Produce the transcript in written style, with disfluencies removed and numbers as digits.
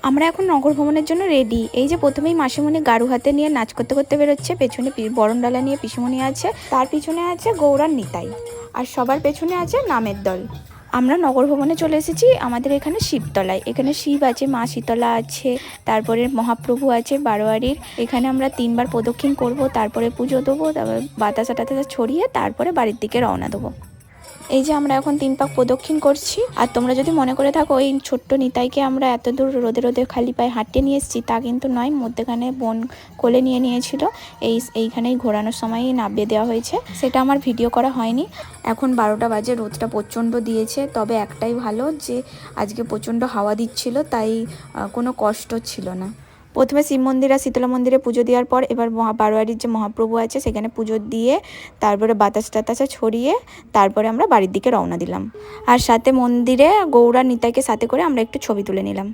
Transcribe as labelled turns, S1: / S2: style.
S1: আমরা এখন নগর ভ্রমণের জন্য রেডি। এই যে প্রথমেই মাসিমণি গাড়ু হাতে নিয়ে নাচ করতে করতে বেরোচ্ছে, পেছনে বরণ ডালা নিয়ে পিসিমণি আছে, তার পিছনে আছে গৌরার নিতাই, আর সবার পেছনে আছে নামের দল। আমরা নগর ভ্রমণে চলে এসেছি আমাদের এখানে শিবতলায়। এখানে শিব আছে, মা শীতলা আছে, তারপরে মহাপ্রভু আছে বারোয়ারির। এখানে আমরা 3বার প্রদক্ষিণ করব, তারপরে পুজো দেবো, তারপরে বাতাসা টাতাসা ছড়িয়ে তারপরে বাড়ির দিকে রওনা দেবো। এই যে আমরা এখন 3 পাক প্রদক্ষিণ করছি। আর তোমরা যদি মনে করে থাকো এই ছোট্ট নিতাইকে আমরা এত দূর রোদে রোদে খালি পায়ে হাঁটতে নিয়ে এসেছি, তা কিন্তু নয়। মধ্যেখানে বোন কোলে নিয়েছিল, এইখানেই ঘোরানোর সময়ই নামিয়ে দেওয়া হয়েছে, সেটা আমার ভিডিও করা হয়নি। এখন 12টা বাজে, রোদটা প্রচণ্ড দিয়েছে, তবে একটাই ভালো যে আজকে প্রচণ্ড হাওয়া দিচ্ছিল, তাই কোনো কষ্ট ছিল না। প্রথমে শিব মন্দির আর শীতলা মন্দিরে পুজো দেওয়ার পর এবার বারোয়ারির যে মহাপ্রভু আছে সেখানে পুজো দিয়ে তারপরে বাতাস টাতাসা ছড়িয়ে তারপরে আমরা বাড়ির দিকে রওনা দিলাম। আর সাথে মন্দিরে গৌরা নিতাইকে সাথে করে আমরা একটু ছবি তুলে নিলাম।